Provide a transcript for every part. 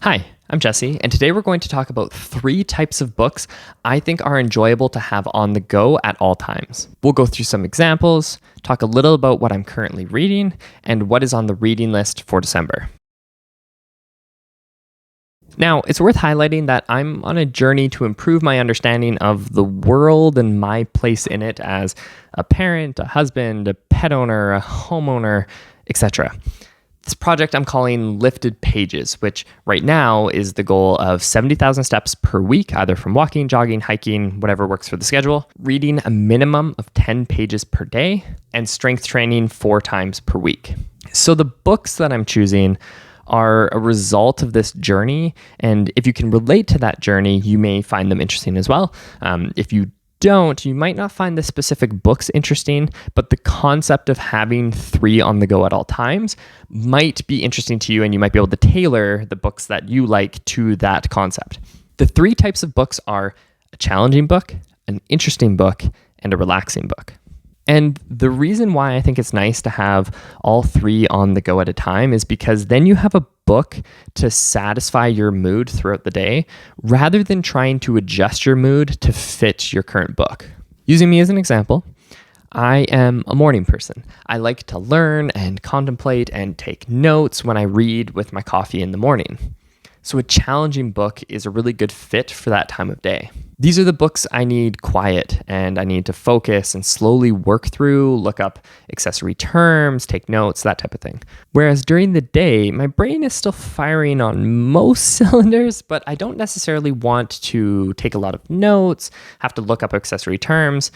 Hi, I'm Jesse, and today we're going to talk about 3 types of books I think are enjoyable to have on the go at all times. We'll go through some examples, talk a little about what I'm currently reading, and what is on the reading list for December. Now, it's worth highlighting that I'm on a journey to improve my understanding of the world and my place in it as a parent, a husband, a pet owner, a homeowner, etc. This project I'm calling Lifted Pages, which right now is the goal of 70,000 steps per week, either from walking, jogging, hiking, whatever works for the schedule, reading a minimum of 10 pages per day, and strength training 4 times per week. So the books that I'm choosing are a result of this journey, and if you can relate to that journey, you may find them interesting as well. If you don't, you might not find the specific books interesting, but the concept of having 3 on the go at all times might be interesting to you, and you might be able to tailor the books that you like to that concept. The 3 types of books are a challenging book, an interesting book, and a relaxing book. And the reason why I think it's nice to have all 3 on the go at a time is because then you have a book to satisfy your mood throughout the day rather than trying to adjust your mood to fit your current book. Using me as an example, I am a morning person. I like to learn and contemplate and take notes when I read with my coffee in the morning. So a challenging book is a really good fit for that time of day. These are the books I need quiet and I need to focus and slowly work through, look up accessory terms, take notes, that type of thing. Whereas during the day, my brain is still firing on most cylinders, but I don't necessarily want to take a lot of notes, have to look up accessory terms.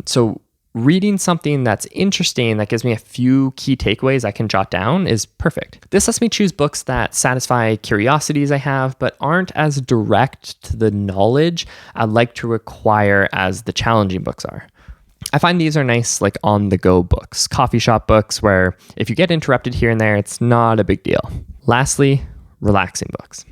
So reading something that's interesting, that gives me a few key takeaways I can jot down is perfect. This lets me choose books that satisfy curiosities I have, but aren't as direct to the knowledge I'd like to acquire as the challenging books are. I find these are nice, like on-the-go books, coffee shop books, where if you get interrupted here and there, it's not a big deal. Lastly, relaxing books.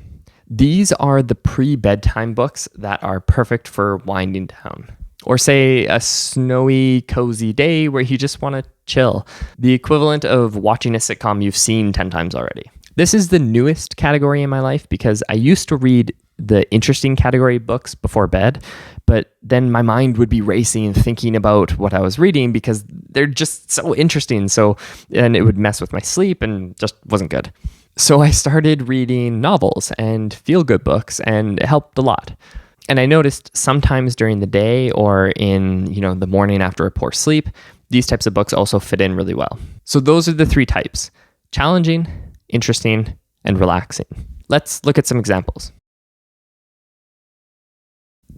These are the pre-bedtime books that are perfect for winding down. Or say a snowy, cozy day where you just want to chill. The equivalent of watching a sitcom you've seen 10 times already. This is the newest category in my life because I used to read the interesting category books before bed, but then my mind would be racing thinking about what I was reading because they're just so interesting. And it would mess with my sleep and just wasn't good. So I started reading novels and feel-good books, and it helped a lot. And I noticed sometimes during the day or in, the morning after a poor sleep, these types of books also fit in really well. So those are the 3 types: challenging, interesting, and relaxing. Let's look at some examples.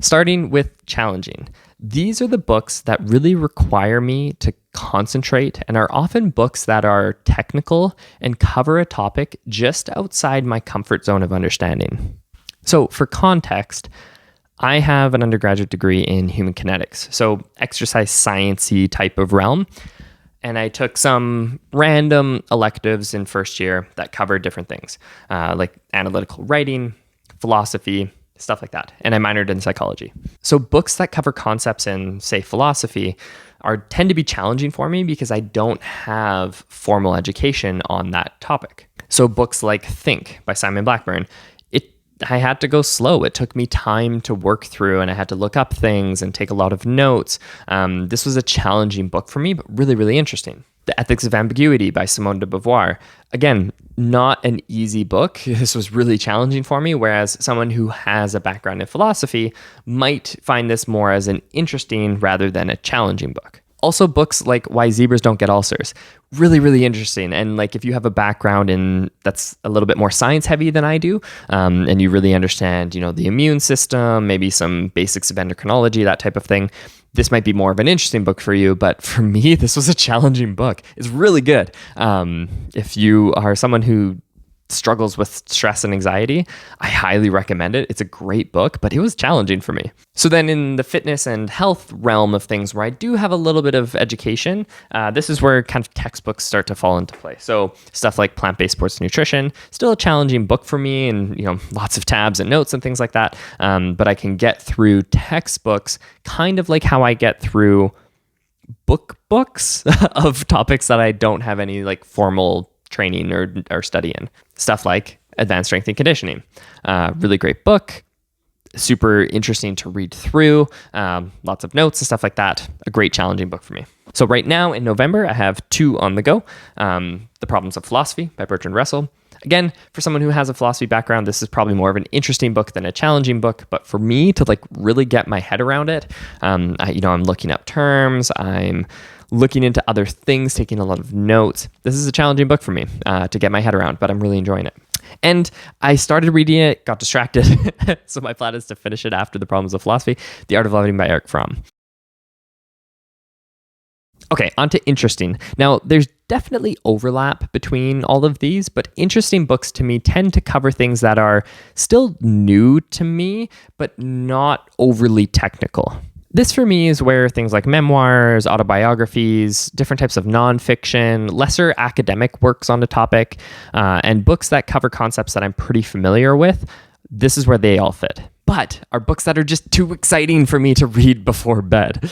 Starting with challenging. These are the books that really require me to concentrate and are often books that are technical and cover a topic just outside my comfort zone of understanding. So for context, I have an undergraduate degree in human kinetics, so exercise science-y type of realm. And I took some random electives in first year that covered different things, like analytical writing, philosophy, stuff like that. And I minored in psychology. So books that cover concepts in, say, philosophy tend to be challenging for me because I don't have formal education on that topic. So books like Think by Simon Blackburn, I had to go slow. It took me time to work through, and I had to look up things and take a lot of notes. This was a challenging book for me, but really, really interesting. The Ethics of Ambiguity by Simone de Beauvoir. Again, not an easy book. This was really challenging for me, whereas someone who has a background in philosophy might find this more as an interesting rather than a challenging book. Also, books like Why Zebras Don't Get Ulcers. Really, really interesting. And if you have a background that's a little bit more science heavy than I do, and you really understand, the immune system, maybe some basics of endocrinology, that type of thing, this might be more of an interesting book for you. But for me, this was a challenging book. It's really good. If you are someone who struggles with stress and anxiety, I highly recommend it. It's a great book, but it was challenging for me. So then in the fitness and health realm of things where I do have a little bit of education, this is where kind of textbooks start to fall into play. So stuff like plant-based sports nutrition, still a challenging book for me, and lots of tabs and notes and things like that. But I can get through textbooks kind of like how I get through books of topics that I don't have any formal training or study in. Stuff like Advanced Strength and Conditioning. Really great book. Super interesting to read through. Lots of notes and stuff like that. A great challenging book for me. So right now in November, I have 2 on the go. The Problems of Philosophy by Bertrand Russell. Again, for someone who has a philosophy background, this is probably more of an interesting book than a challenging book. But for me to like really get my head around it, I'm looking up terms. I'm looking into other things, taking a lot of notes. This is a challenging book for me to get my head around, but I'm really enjoying it. And I started reading it, got distracted. So my plan is to finish it after The Problems of Philosophy, The Art of Loving by Eric Fromm. Okay, on to interesting. Now, there's definitely overlap between all of these, but interesting books to me tend to cover things that are still new to me, but not overly technical. This for me is where things like memoirs, autobiographies, different types of nonfiction, lesser academic works on the topic, and books that cover concepts that I'm pretty familiar with, this is where they all fit. But are books that are just too exciting for me to read before bed.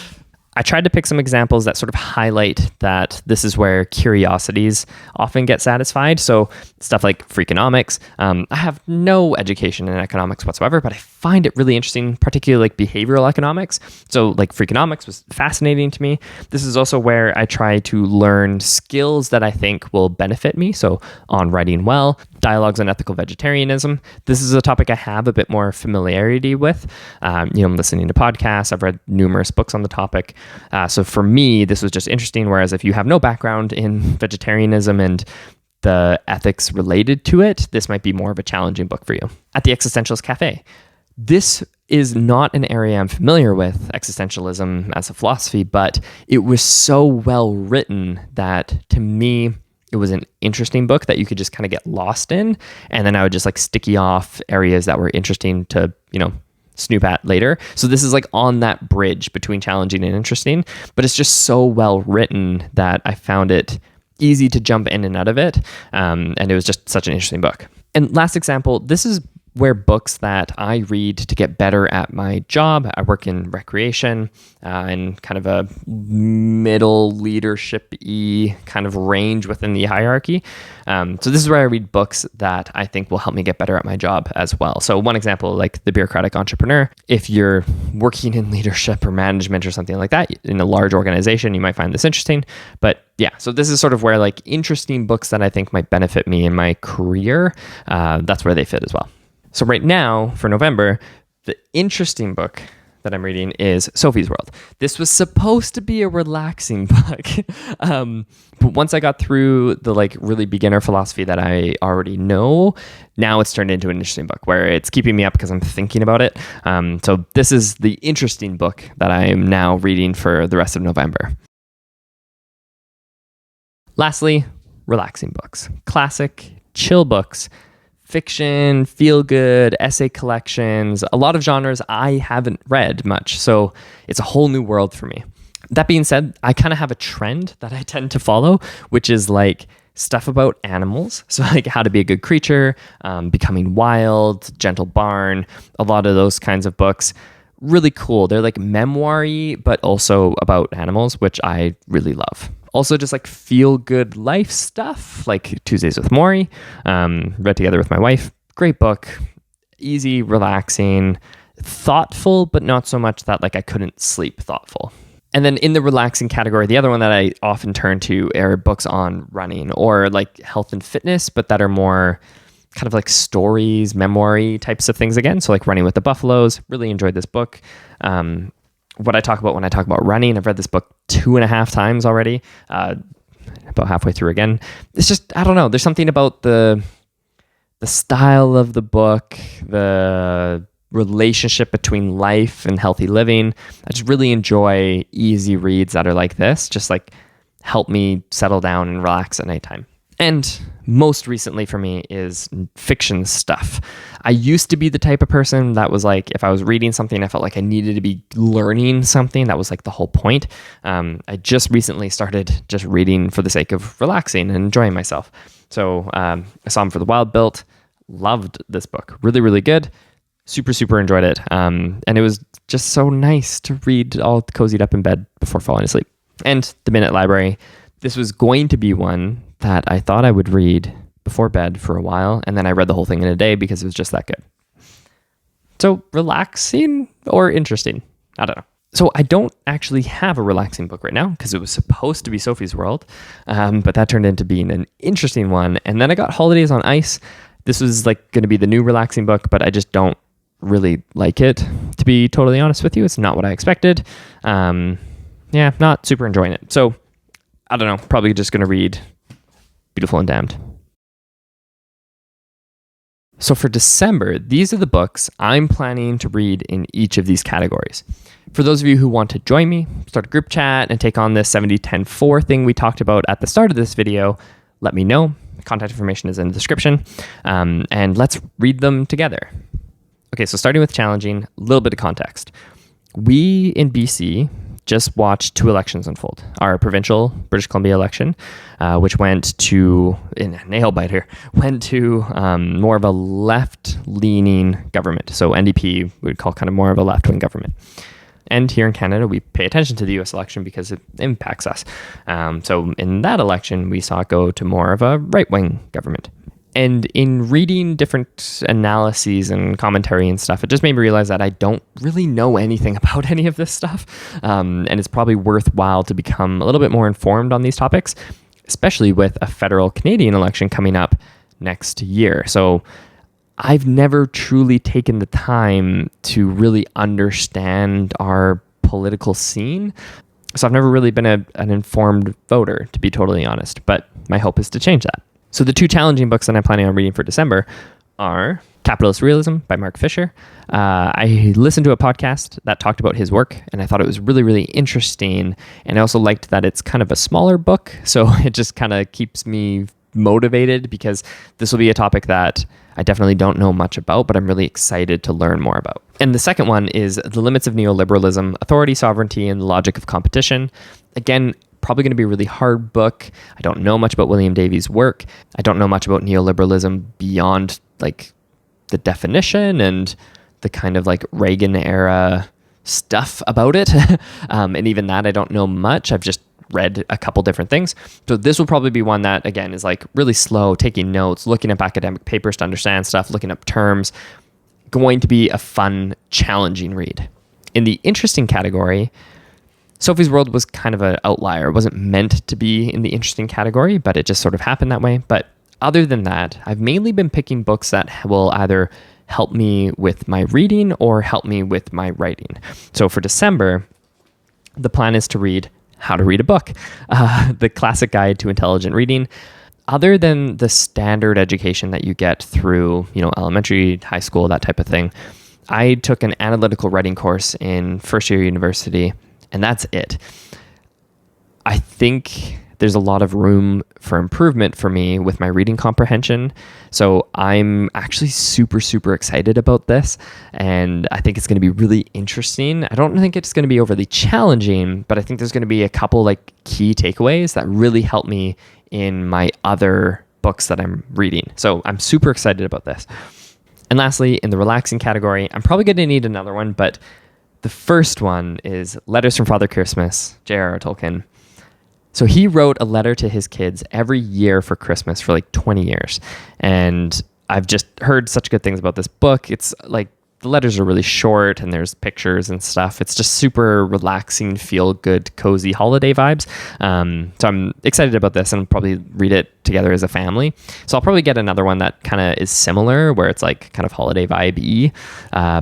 I tried to pick some examples that sort of highlight that this is where curiosities often get satisfied. So stuff like Freakonomics. I have no education in economics whatsoever, but I find it really interesting, particularly like behavioral economics. So like Freakonomics was fascinating to me. This is also where I try to learn skills that I think will benefit me. So on writing well, dialogues on ethical vegetarianism. This is a topic I have a bit more familiarity with. I'm listening to podcasts. I've read numerous books on the topic. So for me, this was just interesting. Whereas if you have no background in vegetarianism and the ethics related to it, this might be more of a challenging book for you. At the Existentialist Cafe. This is not an area I'm familiar with, existentialism as a philosophy, but it was so well written that to me, it was an interesting book that you could just kind of get lost in. And then I would just like sticky off areas that were interesting to, snoop at later. So this is like on that bridge between challenging and interesting, but it's just so well written that I found it easy to jump in and out of it. And it was just such an interesting book. And last example, this is where books that I read to get better at my job. I work in recreation and kind of a middle leadership-y kind of range within the hierarchy. So this is where I read books that I think will help me get better at my job as well. So one example, like The Bureaucratic Entrepreneur. If you're working in leadership or management or something like that in a large organization, you might find this interesting. But yeah, so this is sort of where like interesting books that I think might benefit me in my career, that's where they fit as well. So right now, for November, the interesting book that I'm reading is Sophie's World. This was supposed to be a relaxing book. But once I got through the like really beginner philosophy that I already know, now it's turned into an interesting book where it's keeping me up because I'm thinking about it. So this is the interesting book that I am now reading for the rest of November. Lastly, relaxing books. Classic, chill books. Fiction, feel-good, essay collections, a lot of genres I haven't read much, so it's a whole new world for me. That being said, I kind of have a trend that I tend to follow, which is like stuff about animals. So like How to Be a Good Creature, Becoming Wild, Gentle Barn, a lot of those kinds of books. Really cool. They're like memoir-y, but also about animals, which I really love. Also just like feel good life stuff, like Tuesdays with Maury, read together with my wife. Great book, easy, relaxing, thoughtful, but not so much that like I couldn't sleep thoughtful. And then in the relaxing category, the other one that I often turn to are books on running or like health and fitness, but that are more kind of like stories, memoir-y types of things again. So like Running with the Buffaloes, really enjoyed this book. What I talk about when I talk about running, I've read this book 2.5 times already, about halfway through again. It's just, I don't know, there's something about the style of the book, the relationship between life and healthy living. I just really enjoy easy reads that are like this, just like help me settle down and relax at nighttime. And most recently for me is fiction stuff. I used to be the type of person that was like, if I was reading something, I felt like I needed to be learning something. That was like the whole point. I just recently started just reading for the sake of relaxing and enjoying myself. So I saw him for the Wild Built. Loved this book. Really, really good. Super, super enjoyed it. And it was just so nice to read all cozied up in bed before falling asleep. And The Minute Library. This was going to be one that I thought I would read before bed for a while, and then I read the whole thing in a day because it was just that good. So relaxing or interesting? I don't know. So I don't actually have a relaxing book right now because it was supposed to be Sophie's World, but that turned into being an interesting one. And then I got Holidays on Ice. This was like going to be the new relaxing book, but I just don't really like it, to be totally honest with you. It's not what I expected. Not super enjoying it. So I don't know, probably just going to read Beautiful and Damned. So for December, these are the books I'm planning to read in each of these categories. For those of you who want to join me, start a group chat, and take on this 70-10-4 thing we talked about at the start of this video, let me know. Contact information is in the description, and let's read them together. Okay, so starting with challenging, a little bit of context. We in BC just watched 2 elections unfold. Our provincial British Columbia election, which went to, in a nail biter, more of a left-leaning government. So NDP, we would call kind of more of a left-wing government. And here in Canada, we pay attention to the US election because it impacts us. So in that election, we saw it go to more of a right-wing government. And in reading different analyses and commentary and stuff, it just made me realize that I don't really know anything about any of this stuff. And it's probably worthwhile to become a little bit more informed on these topics, especially with a federal Canadian election coming up next year. So I've never truly taken the time to really understand our political scene. So I've never really been an informed voter, to be totally honest. But my hope is to change that. So the 2 challenging books that I'm planning on reading for December are Capitalist Realism by Mark Fisher. I listened to a podcast that talked about his work, and I thought it was really, really interesting. And I also liked that it's kind of a smaller book, so it just kind of keeps me motivated because this will be a topic that I definitely don't know much about, but I'm really excited to learn more about. And the second one is The Limits of Neoliberalism, Authority, Sovereignty, and the Logic of Competition. Again, probably going to be a really hard book. I don't know much about William Davies' work. I don't know much about neoliberalism beyond like the definition and the kind of like Reagan era stuff about it. And even that, I don't know much. I've just read a couple different things. So this will probably be one that, again, is like really slow, taking notes, looking up academic papers to understand stuff, looking up terms. Going to be a fun, challenging read. In the interesting category, Sophie's World was kind of an outlier. It wasn't meant to be in the interesting category, but it just sort of happened that way. But other than that, I've mainly been picking books that will either help me with my reading or help me with my writing. So for December, the plan is to read How to Read a Book, the classic guide to intelligent reading. Other than the standard education that you get through, elementary, high school, that type of thing, I took an analytical writing course in first year university, and that's it. I think there's a lot of room for improvement for me with my reading comprehension. So I'm actually super, super excited about this. And I think it's going to be really interesting. I don't think it's going to be overly challenging, but I think there's going to be a couple like key takeaways that really help me in my other books that I'm reading. So I'm super excited about this. And lastly, in the relaxing category, I'm probably going to need another one, but the first one is Letters from Father Christmas, J.R.R. Tolkien. So he wrote a letter to his kids every year for Christmas for like 20 years. And I've just heard such good things about this book. It's like the letters are really short and there's pictures and stuff. It's just super relaxing, feel good, cozy holiday vibes. So I'm excited about this and I'll probably read it together as a family. So I'll probably get another one that kind of is similar where it's like kind of holiday vibe-y,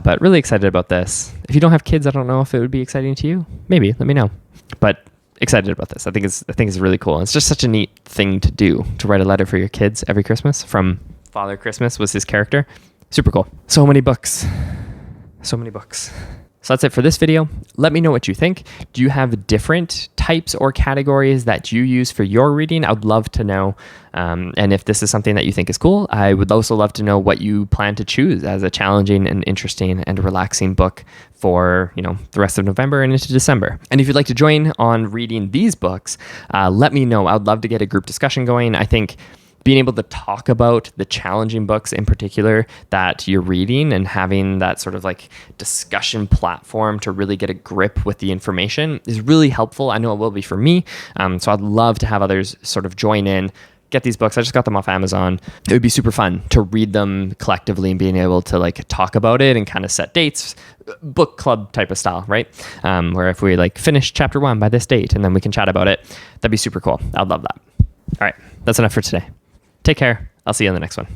but really excited about this. If you don't have kids, I don't know if it would be exciting to you. Maybe, let me know. But excited about this. I think it's really cool. It's just such a neat thing to do, to write a letter for your kids every Christmas. From Father Christmas was his character. Super cool. So many books. So that's it for this video. Let me know what you think. Do you have different types or categories that you use for your reading? I would love to know. And if this is something that you think is cool, I would also love to know what you plan to choose as a challenging and interesting and relaxing book for, the rest of November and into December. And if you'd like to join on reading these books, let me know. I would love to get a group discussion going. I think being able to talk about the challenging books in particular that you're reading and having that sort of like discussion platform to really get a grip with the information is really helpful. I know it will be for me. So I'd love to have others sort of join in, get these books. I just got them off Amazon. It would be super fun to read them collectively and being able to like talk about it and kind of set dates, book club type of style, right? Where if we like finish chapter 1 by this date and then we can chat about it, that'd be super cool. I'd love that. All right, that's enough for today. Take care. I'll see you on the next one.